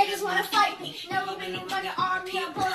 They just wanna fight me. Never been no money on me. I'm pulling.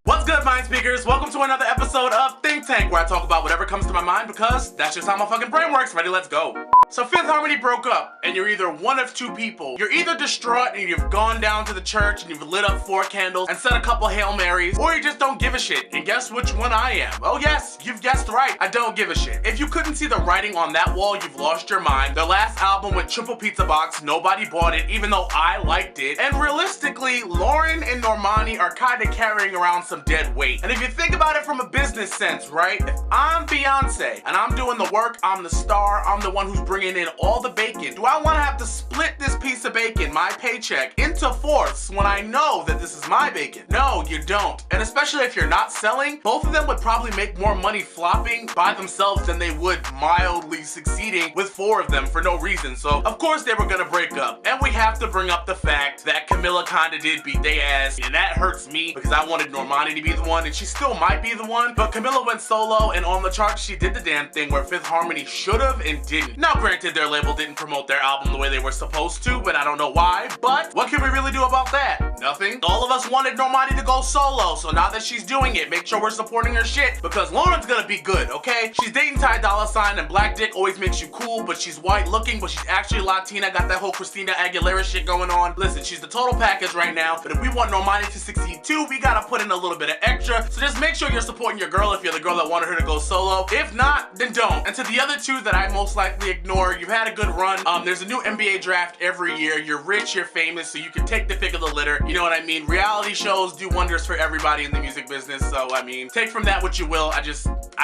What's good, mind speakers? Welcome to another episode of THiNK, where I talk about whatever comes to my mind because that's just how my fucking brain works. Ready? Let's go. So Fifth Harmony broke up, and you're either one of two people. You're either distraught and you've gone down to the church and you've lit up 4 candles and said a couple Hail Marys, or you just don't give a shit. And guess which one I am? Oh yes, you've guessed right. I don't give a shit. If you couldn't see the writing on that wall, you've lost your mind. Their last album went triple pizza box. Nobody bought it, even though I liked it. And realistically, Lauren and Normani are kind of carrying around some dead weight. And if you think about it from a business sense, right? If I'm Beyonce and I'm doing the work, I'm the star, I'm the one who's bringing in all the bacon, do I want to have to split this piece of bacon, my paycheck, into fourths when I know that this is my bacon? No, you don't. And especially if you're not selling, both of them would probably make more money flopping by themselves than they would mildly succeeding with 4 of them for no reason. So of course they were gonna break up. And we have to bring up the fact that Camilla kinda did beat they ass, and that hurts me because I wanted Normani to be the one, and she still might be the one, but Camilla went solo, and on the charts she did the damn thing where Fifth Harmony should've and didn't. Now granted, their label didn't promote their album the way they were supposed to, but I don't know why. But what can we really do about that? Nothing. All of us wanted Normani to go solo, so now that she's doing it, make sure we're supporting her shit, because Lauren's gonna be good, okay? She's dating Ty Dolla $ign, and black dick always makes you cool, but she's white looking, but she's actually Latina, got that whole Christina Aguilera shit going on. Listen, she's the total package right now, but if we want Normani to succeed too, we gotta put in a little bit of extra, so just make sure you're supporting your girl if you're the girl that wanted her to go solo. If not, then don't. And to the other 2 that I most likely ignore, you've had a good run. There's a new NBA draft every year. You're rich, you're famous, so you can take the pick of the litter. You know what I mean? Reality shows do wonders for everybody in the music business, so I mean, take from that what you will. I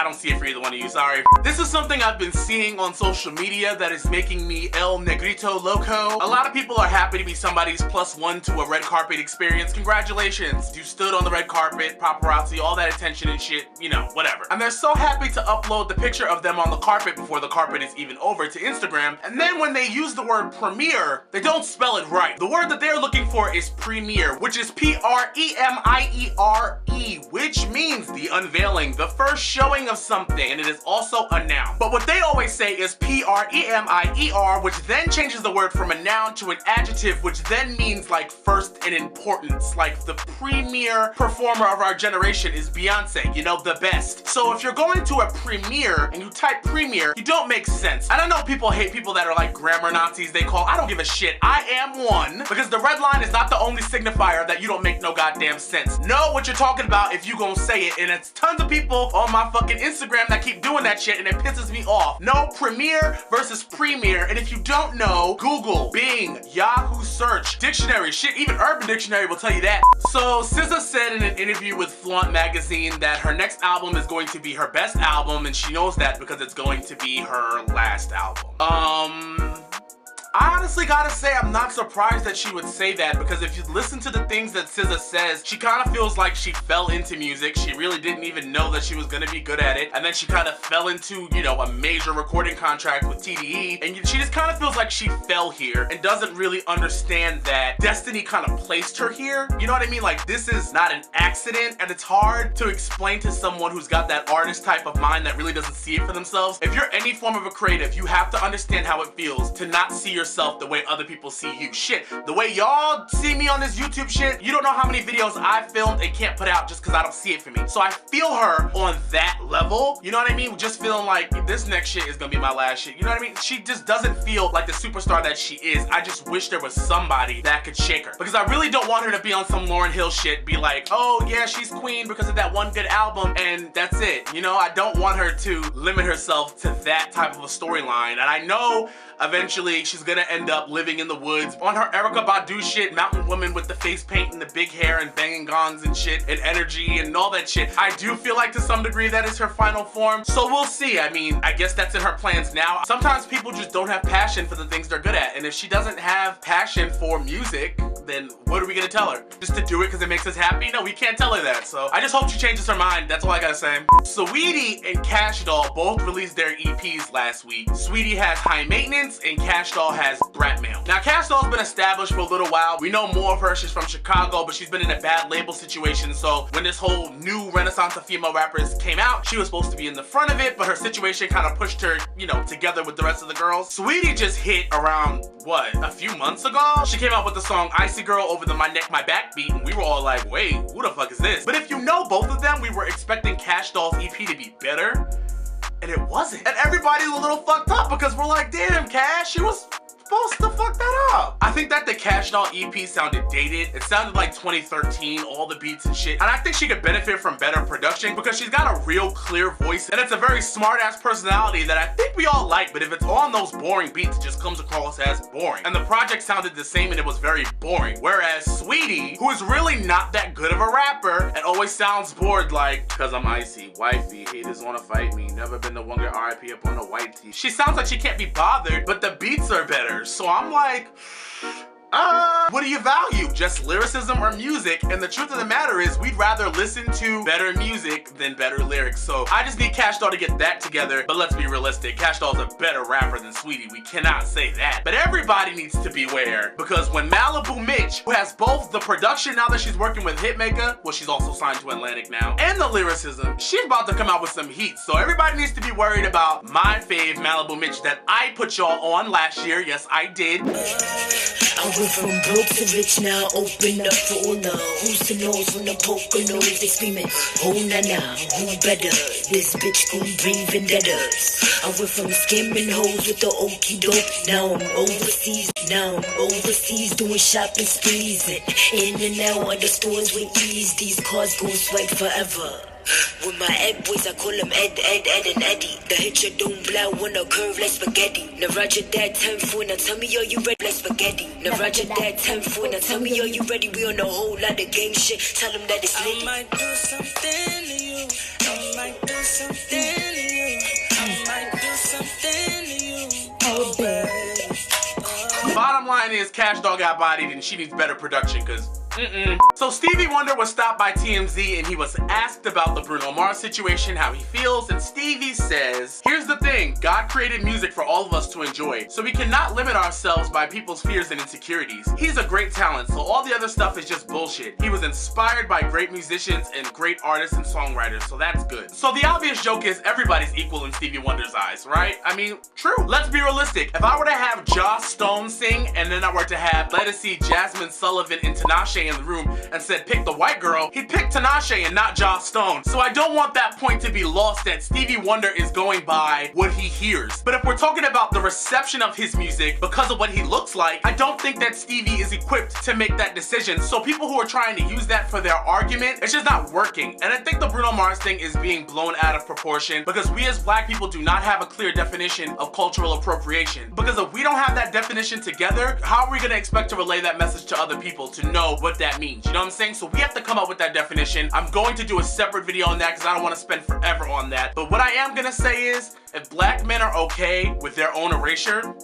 don't see it for either one of you, sorry. This is something I've been seeing on social media that is making me El Negrito Loco. A lot of people are happy to be somebody's +1 to a red carpet experience. Congratulations. You stood on the red carpet, paparazzi, all that attention and shit, you know, whatever. And they're so happy to upload the picture of them on the carpet before the carpet is even over to Instagram, and then when they use the word premiere, they don't spell it right. The word that they're looking for is premiere, which is P-R-E-M-I-E-R-E, which means the unveiling, the first showing of something, and it is also a noun. But what they always say is P-R-E-M-I-E-R, which then changes the word from a noun to an adjective, which then means like first in importance, like the premier performer of our generation is Beyonce, you know, the best. So if you're going to a premiere and you type premiere, you don't make sense. I don't know, people hate people that are like grammar Nazis, they call. I don't give a shit. I am one, because the red line is not the only signifier that you don't make no goddamn sense. Know what you're talking about if you gonna say it, and it's tons of people on my fucking Instagram that keep doing that shit, and it pisses me off. No, premiere versus premiere, and if you don't know, Google, Bing, Yahoo search, dictionary, shit, even Urban Dictionary will tell you that. So SZA said in an interview with Flaunt magazine that her next album is going to be her best album, and she knows that because it's going to be her last album. I honestly gotta say I'm not surprised that she would say that, because if you listen to the things that SZA says, she kind of feels like she fell into music. She really didn't even know that she was gonna be good at it, and then she kind of fell into, you know, a major recording contract with TDE, and she just kind of feels like she fell here and doesn't really understand that destiny kind of placed her here. You know what I mean? Like, this is not an accident, and it's hard to explain to someone who's got that artist type of mind that really doesn't see it for themselves. If you're any form of a creative, you have to understand how it feels to not see yourself the way other people see you. Shit, the way y'all see me on this YouTube shit, you don't know how many videos I filmed and can't put out just because I don't see it for me. So I feel her on that level, you know what I mean? Just feeling like this next shit is gonna be my last shit, you know what I mean? She just doesn't feel like the superstar that she is. I just wish there was somebody that could shake her, because I really don't want her to be on some Lauryn Hill shit, be like, oh yeah, she's queen because of that one good album, and that's it. You know, I don't want her to limit herself to that type of a storyline, and I know eventually she's gonna end up living in the woods on her Erykah Badu shit, mountain woman with the face paint and the big hair and banging gongs and shit and energy and all that shit. I do feel like to some degree that is her final form, so we'll see. I mean, I guess that's in her plans now. Sometimes people just don't have passion for the things they're good at, and if she doesn't have passion for music, then what are we gonna tell her? Just to do it because it makes us happy? No, we can't tell her that. So I just hope she changes her mind. That's all I gotta say. Saweetie and Kashdoll both released their EPs last week. Saweetie has High Maintenance and Kashdoll has brat mail. Now Kashdoll's been established for a little while. We know more of her. She's from Chicago, but she's been in a bad label situation. So when this whole new renaissance of female rappers came out, she was supposed to be in the front of it, but her situation kind of pushed her, you know, together with the rest of the girls. Saweetie just hit around, what, a few months ago? She came out with the song Icy Girl over the My Neck, My Back beat, and we were all like, wait, who the fuck is this? But if you know both of them, we were expecting Kashdoll's EP to be better, and it wasn't. And everybody was a little fucked up because we're like, damn, Cash, she was supposed to fuck that up. I think that the Kashdoll EP sounded dated. It sounded like 2013, all the beats and shit. And I think she could benefit from better production because she's got a real clear voice and it's a very smart ass personality that I think we all like, but if it's on those boring beats, it just comes across as boring. And the project sounded the same and it was very boring. Whereas Saweetie, who is really not that good of a rapper and always sounds bored like, cause I'm icy, wifey, haters wanna fight me, never been the one get RIP up on the white tee. She sounds like she can't be bothered, but the beats are better. So I'm like, what do you value? Just lyricism or music? And the truth of the matter is we'd rather listen to better music than better lyrics. So I just need Kashdoll to get that together. But let's be realistic, Kashdoll's a better rapper than Saweetie. We cannot say that. But everybody needs to beware because when Malibu Mitch, who has both the production now that she's working with Hitmaker, well, she's also signed to Atlantic now, and the lyricism, she's about to come out with some heat. So everybody needs to be worried about my fave, Malibu Mitch, that I put y'all on last year. Yes, I did. I went from broke to rich, now open up for all the who's to knows from the Poconos. They screaming, oh na na, who better? This bitch gon' bring vendettas. I went from skimming hoes with the okie doke. Now I'm overseas doing shopping sprees and in and out of the stores with ease. These cars gon' swipe forever. With my egg boys, I call them Ed, and Eddie. The hitcher don't blow when I curve like spaghetti. Now roger that 10-4, now tell me, are you ready like spaghetti? Now roger that 10-4, now tell me, are you ready? We on a whole lot of gang shit, tell them that it's lit. I might do something to you, I might do something to you, I might do something to you, oh babe. Bottom line is Kashdoll got bodied and she needs better production because So Stevie Wonder was stopped by TMZ and he was asked about the Bruno Mars situation, how he feels, and Stevie says, here's the thing, God created music for all of us to enjoy, so we cannot limit ourselves by people's fears and insecurities. He's a great talent, so all the other stuff is just bullshit. He was inspired by great musicians and great artists and songwriters, so that's good. So the obvious joke is everybody's equal in Stevie Wonder's eyes, right? I mean, true. Let's be realistic. If I were to have Joss Stone sing and then I were to have Lettucey, Jasmine Sullivan, and Tinashe in the room and said pick the white girl, he'd pick Tinashe and not Joss Stone. So I don't want that point to be lost that Stevie Wonder is going by what he hears. But if we're talking about the reception of his music because of what he looks like, I don't think that Stevie is equipped to make that decision. So people who are trying to use that for their argument, it's just not working. And I think the Bruno Mars thing is being blown out of proportion because we as black people do not have a clear definition of cultural appropriation. Because if we don't have that definition together, how are we gonna expect to relay that message to other people to know what that means? You know what I'm saying? So we have to come up with that definition. I'm going to do a separate video on that because I don't want to spend forever on that. But what I am gonna say is, if black men are okay with their own erasure,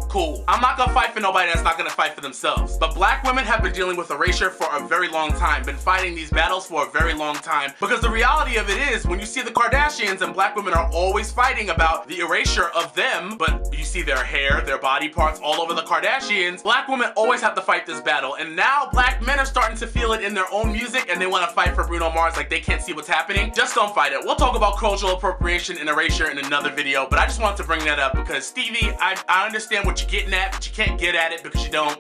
cool. I'm not gonna fight for nobody that's not gonna fight for themselves. But black women have been dealing with erasure for a very long time, been fighting these battles for a very long time. Because the reality of it is, when you see the Kardashians and black women are always fighting about the erasure of them, but you see their hair, their body parts all over the Kardashians, black women always have to fight this battle. And now black men are starting to feel it in their own music and they wanna fight for Bruno Mars like they can't see what's happening. Just don't fight it. We'll talk about cultural appropriation and erasure in another video, but I just wanted to bring that up because Stevie, I understand what you're getting at, but you can't get at it because you don't.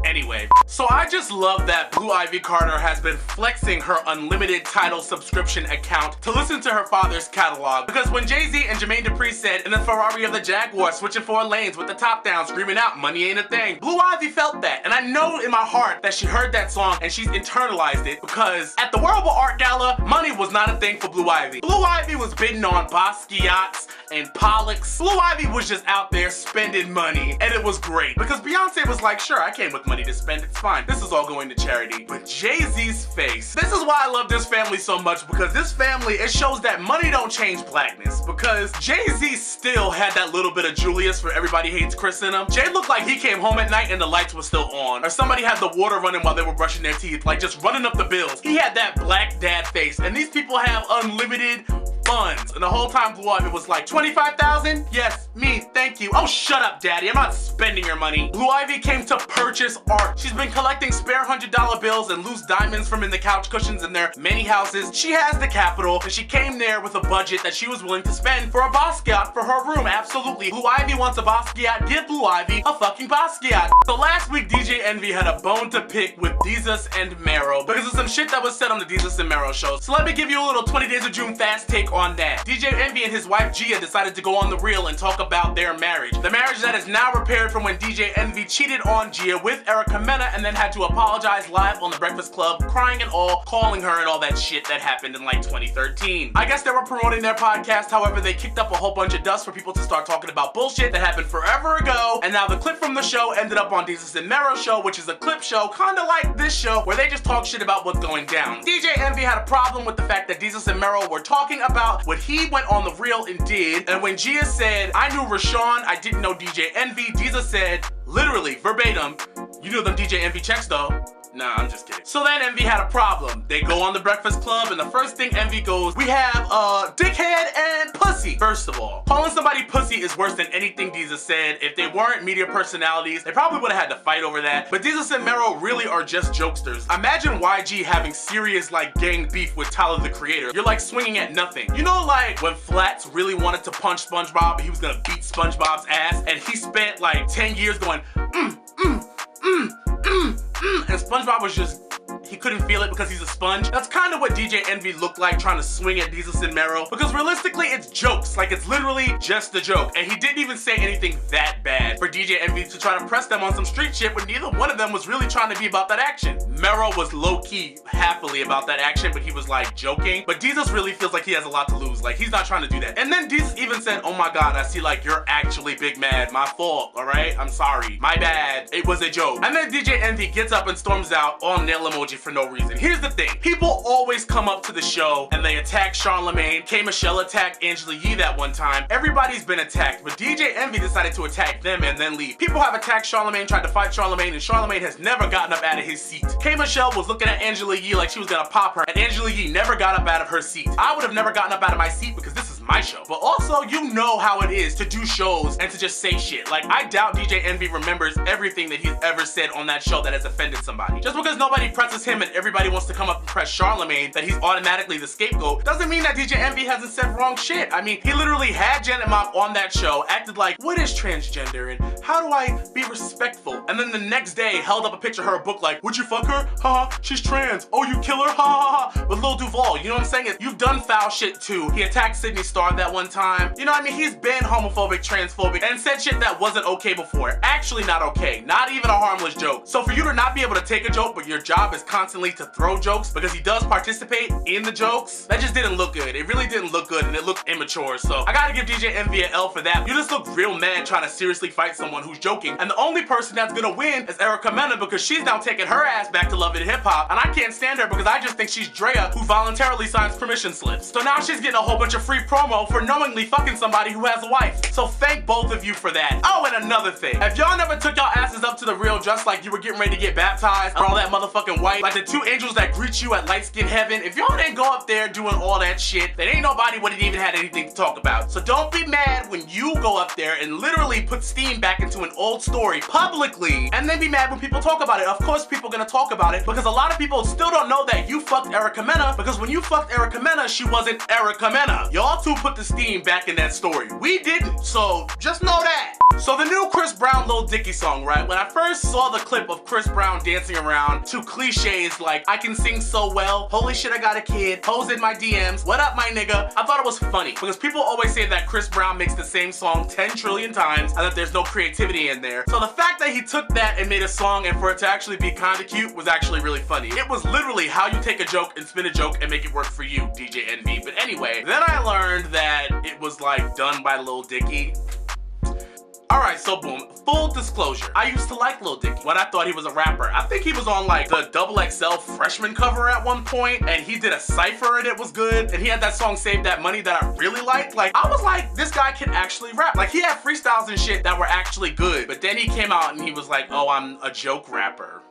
Anyway, so I just love that Blue Ivy Carter has been flexing her unlimited Tidal subscription account to listen to her father's catalog. Because when Jay-Z and Jermaine Dupri said, in the Ferrari of the Jaguar, switching 4 lanes with the top down, screaming out, money ain't a thing, Blue Ivy felt that. And I know in my heart that she heard that song and she's internalized it because at the Wearable Art Gala, money was not a thing for Blue Ivy. Blue Ivy was bidding on Basquiat's and Pollock's. Blue Ivy was just out there spending money and it was great because Beyonce was like, sure, I came with money to spend, it's fine. This is all going to charity. But Jay-Z's face, this is why I love this family so much, because this family, it shows that money don't change blackness, because Jay-Z still had that little bit of Julius for Everybody Hates Chris in him. Jay looked like he came home at night and the lights were still on, or somebody had the water running while they were brushing their teeth, like just running up the bills. He had that black dad face, and these people have unlimited funds. And the whole time Blue Ivy was like, 25,000? Yes, me, thank you. Oh, shut up, daddy, I'm not spending your money. Blue Ivy came to purchase art. She's been collecting spare $100 bills and loose diamonds from in the couch cushions in their many houses. She has the capital, and she came there with a budget that she was willing to spend for a Basquiat for her room. Absolutely. Blue Ivy wants a Basquiat. Give Blue Ivy a fucking Basquiat. So last week, DJ Envy had a bone to pick with Desus and Mero because of some shit that was said on the Desus and Mero show. So let me give you a little 20 Days of June fast take on that. DJ Envy and his wife Gia decided to go on the reel and talk about their marriage. The marriage that is now repaired from when DJ Envy cheated on Gia with Erica Mena and then had to apologize live on The Breakfast Club, crying and all, calling her and all that shit that happened in like 2013. I guess they were promoting their podcast, however they kicked up a whole bunch of dust for people to start talking about bullshit that happened forever ago, and now the clip from the show ended up on Desus and Mero show, which is a clip show kinda like this show where they just talk shit about what's going down. DJ Envy had a problem with the fact that Desus and Mero were talking about what he went on the reel and did, and when Gia said, I knew Rashawn, I didn't know DJ Envy, Desus said, literally, verbatim, you knew them DJ Envy checks though. Nah, I'm just kidding. So then Envy had a problem. They go on The Breakfast Club and the first thing Envy goes, we have dickhead and pussy. First of all, calling somebody pussy is worse than anything Desus said. If they weren't media personalities, they probably would have had to fight over that. But Desus and Mero really are just jokesters. Imagine YG having serious like gang beef with Tyler the Creator. You're like swinging at nothing. You know, like when Flats really wanted to punch SpongeBob and he was gonna beat SpongeBob's ass and he spent like 10 years going and SpongeBob was just, he couldn't feel it because he's a sponge. That's kind of what DJ Envy looked like trying to swing at Desus and Mero, because realistically it's jokes, like it's literally just a joke, and he didn't even say anything that bad for DJ Envy to try to press them on some street shit when neither one of them was really trying to be about that action. Mero was low-key happily about that action, but he was like joking, but Desus really feels like he has a lot to lose, like he's not trying to do that. And then Desus even said, oh my god, I see like you're actually big mad, my fault, alright? I'm sorry, my bad, it was a joke. And then DJ Envy gets up and storms out, all nail emoji for no reason. Here's the thing, people always come up to the show and they attack Charlamagne. K. Michelle attacked Angela Yee that one time. Everybody's been attacked, but DJ Envy decided to attack them and then leave. People have attacked Charlamagne, tried to fight Charlamagne, and Charlamagne has never gotten up out of his seat. K. Michelle was looking at Angela Yee like she was gonna pop her, and Angela Yee never got up out of her seat. I would have never gotten up out of my seat because this is my show. But also, you know how it is to do shows and to just say shit. Like, I doubt DJ Envy remembers everything that he's ever said on that show that has offended somebody. Just because nobody presses him and everybody wants to come up and press Charlamagne that he's automatically the scapegoat doesn't mean that DJ Envy hasn't said wrong shit. I mean, he literally had Janet Mock on that show, acted like, what is transgender and how do I be respectful? And then the next day held up a picture of her book like, would you fuck her? Haha, she's trans. Oh, you kill her? Ha ha ha. With Lil Duval, you know what I'm saying? You've done foul shit too. He attacked Sydney Starr that one time. You know what I mean? He's been homophobic, transphobic, and said shit that wasn't okay before. Actually not okay. Not even a harmless joke. So for you to not be able to take a joke, but your job is constantly to throw jokes because he does participate in the jokes, that just didn't look good. It really didn't look good and it looked immature. So I gotta give DJ Envy an L for that. You just look real mad trying to seriously fight someone who's joking. And the only person that's gonna win is Erica Mena because she's now taking her ass back to Love and Hip Hop. And I can't stand her because I just think she's Drea who voluntarily signs permission slips. So now she's getting a whole bunch of free promo for knowingly fucking somebody who has a wife. So thank both of you for that. Oh, and another thing. If y'all never took y'all asses up to the real just like you were getting ready to get baptized and all that motherfucking white, like the two angels that greet you at light skin heaven, if y'all didn't go up there doing all that shit, then ain't nobody would have even had anything to talk about. So don't be mad when you go up there and literally put steam back into an old story publicly and then be mad when people talk about it. Of course people gonna talk about it because a lot of people still don't know that you fucked Erica Mena, because when you fucked Erica Mena, she wasn't Erica Mena. Y'all two put the steam back in that story. We didn't, so just know that. So the new Chris Brown Lil Dicky song, right? When I first saw the clip of Chris Brown dancing around to cliches like, I can sing so well, holy shit I got a kid, hoes in my DMs, what up my nigga, I thought it was funny because people always say that Chris Brown makes the same song 10 trillion times and that there's no creativity in there. So the fact that he took that and made a song and for it to actually be kinda cute was actually really funny. It was literally how you take a joke and spin a joke and make it work for you, DJ Envy. But anyway, then I learned that it was like done by Lil Dicky. Alright, so boom, full disclosure. I used to like Lil Dicky when I thought he was a rapper. I think he was on like the XXL freshman cover at one point, and he did a cypher and it was good, and he had that song Save That Money that I really liked. Like, I was like, this guy can actually rap. Like, he had freestyles and shit that were actually good, but then he came out and he was like, oh, I'm a joke rapper.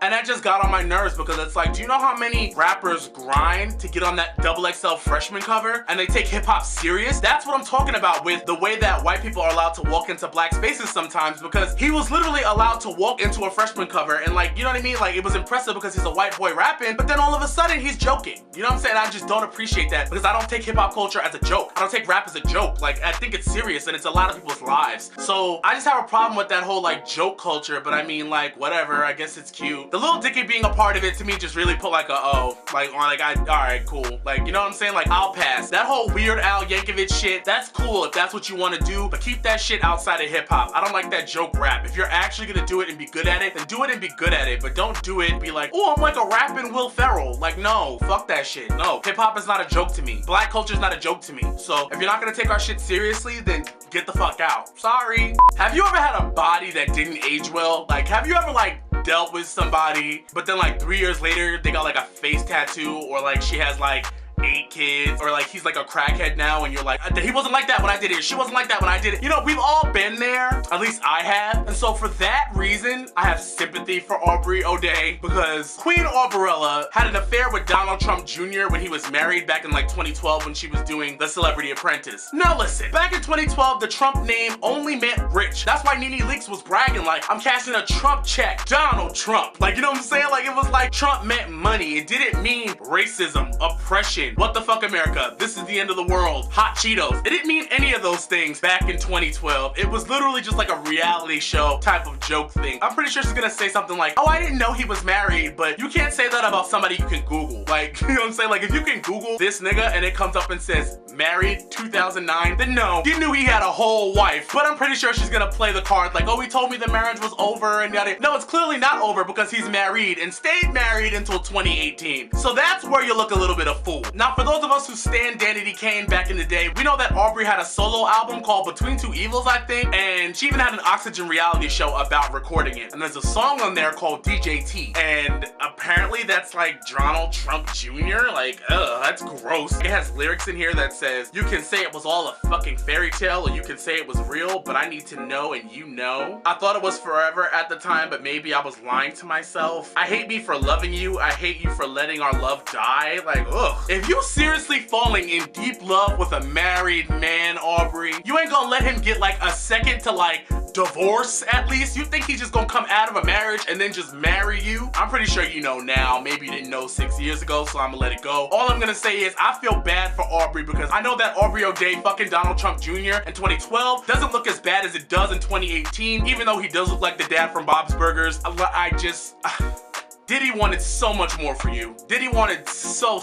And that just got on my nerves because it's like, do you know how many rappers grind to get on that XXL freshman cover and they take hip hop serious? That's what I'm talking about with the way that white people are allowed to walk into black spaces sometimes, because he was literally allowed to walk into a freshman cover and, like, you know what I mean? Like, it was impressive because he's a white boy rapping, but then all of a sudden he's joking. You know what I'm saying? I just don't appreciate that because I don't take hip hop culture as a joke. I don't take rap as a joke. Like, I think it's serious and it's a lot of people's lives. So I just have a problem with that whole like joke culture, but I mean, like, whatever, I guess it's cute. The Lil Dicky being a part of it to me just really put like a alright, cool. Like, you know what I'm saying? Like, I'll pass. That whole Weird Al Yankovic shit, that's cool if that's what you want to do, but keep that shit outside of hip hop. I don't like that joke rap. If you're actually gonna do it and be good at it, then do it and be good at it, but don't do it and be like, oh, I'm like a rapping Will Ferrell. Like, no, fuck that shit. No, hip hop is not a joke to me. Black culture is not a joke to me. So if you're not gonna take our shit seriously, then get the fuck out. Sorry. Have you ever had a body that didn't age well? Like, have you ever like dealt with somebody, but then like 3 years later they got like a face tattoo, or like she has like 8 kids, or like he's like a crackhead now and you're like, he wasn't like that when I did it, she wasn't like that when I did it. You know, we've all been there, at least I have. And so for that reason, I have sympathy for Aubrey O'Day, because Queen Aubrella had an affair with Donald Trump Jr. when he was married back in like 2012 when she was doing The Celebrity Apprentice. Now listen, back in 2012, the Trump name only meant rich. That's why Nene Leakes was bragging like, I'm cashing a Trump check, Donald Trump. Like, you know what I'm saying? Like, it was like Trump meant money. It didn't mean racism, oppression, what the fuck America, this is the end of the world, hot Cheetos. It didn't mean any of those things back in 2012. It was literally just like a reality show type of joke thing. I'm pretty sure she's gonna say something like, oh, I didn't know he was married, but you can't say that about somebody you can Google. Like, you know what I'm saying? Like, if you can Google this nigga and it comes up and says married 2009, then no, you knew he had a whole wife. But I'm pretty sure she's gonna play the card like, oh, he told me the marriage was over and yada. No, it's clearly not over because he's married and stayed married until 2018. So that's where you look a little bit of fool. Now, for those of us who stand Danity Kane back in the day, we know that Aubrey had a solo album called Between Two Evils, I think, and she even had an Oxygen reality show about recording it. And there's a song on there called DJT, and apparently that's like Donald Trump Jr. Like, ugh, that's gross. It has lyrics in here that says, you can say it was all a fucking fairy tale, or you can say it was real, but I need to know and you know. I thought it was forever at the time, but maybe I was lying to myself. I hate me for loving you. I hate you for letting our love die. Like, ugh. If you seriously falling in deep love with a married man, Aubrey, you ain't gonna let him get like a second to like divorce at least? You think he's just gonna come out of a marriage and then just marry you? I'm pretty sure you know now. Maybe you didn't know 6 years ago, so I'm gonna let it go. All I'm gonna say is I feel bad for Aubrey because I know that Aubrey O'Day fucking Donald Trump Jr. in 2012 doesn't look as bad as it does in 2018, even though he does look like the dad from Bob's Burgers. Diddy wanted so much more for you. Diddy wanted so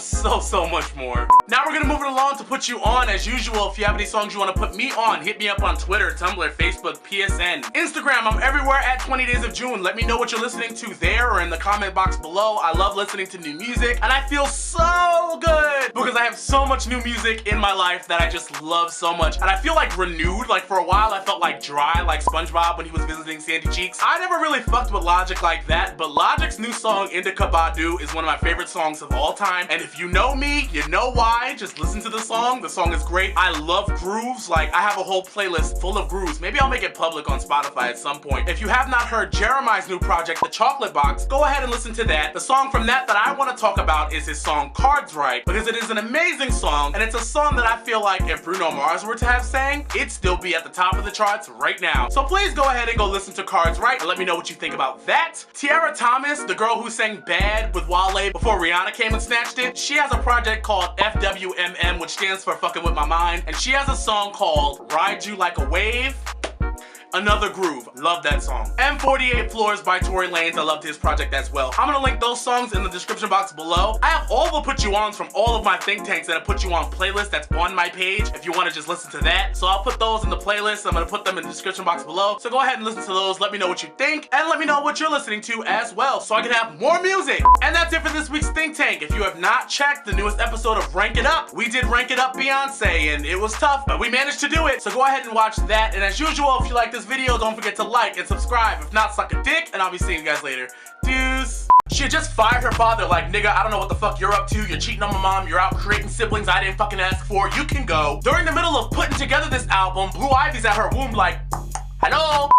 much more. Now we're gonna move it along to put you on as usual. If you have any songs you wanna put me on, hit me up on Twitter, Tumblr, Facebook, PSN, Instagram. I'm everywhere at 20 Days of June. Let me know what you're listening to there or in the comment box below. I love listening to new music and I feel so good because I have so much new music in my life that I just love so much. And I feel like renewed. Like for a while I felt like dry, like SpongeBob when he was visiting Sandy Cheeks. I never really fucked with Logic like that, but Logic's new song Indica Badu is one of my favorite songs of all time, and if you know me, you know why. Just listen to the song. The song is great. I love grooves. Like, I have a whole playlist full of grooves. Maybe I'll make it public on Spotify at some point. If you have not heard Jeremiah's new project, The Chocolate Box, go ahead and listen to that. The song from that I want to talk about is his song Cards Right, because it is an amazing song, and it's a song that I feel like if Bruno Mars were to have sang, it'd still be at the top of the charts right now. So please go ahead and go listen to Cards Right and let me know what you think about that. Tiara Thomas, the girl who sang Bad with Wale before Rihanna came and snatched it, she has a project called FWMM, which stands for Fucking With My Mind, and she has a song called Ride You Like a Wave. Another groove. Love that song. M48 Floors by Tory Lanez. I loved his project as well. I'm gonna link those songs in the description box below. I have all the put you ons from all of my think tanks that I put you on playlist that's on my page if you want to just listen to that. So I'll put those in the playlist. I'm gonna put them in the description box below. So go ahead and listen to those. Let me know what you think and let me know what you're listening to as well so I can have more music. And that's it for this week's Think Tank. If you have not checked the newest episode of Rank It Up, we did Rank It Up Beyonce and it was tough, but we managed to do it. So go ahead and watch that. And as usual, if you like this video, don't forget to like and subscribe. If not, suck a dick, and I'll be seeing you guys later. Deuce. She had just fired her father like, nigga, I don't know what the fuck you're up to. You're cheating on my mom. You're out creating siblings I didn't fucking ask for. You can go. During the middle of putting together this album, Blue Ivy's at her womb like, hello?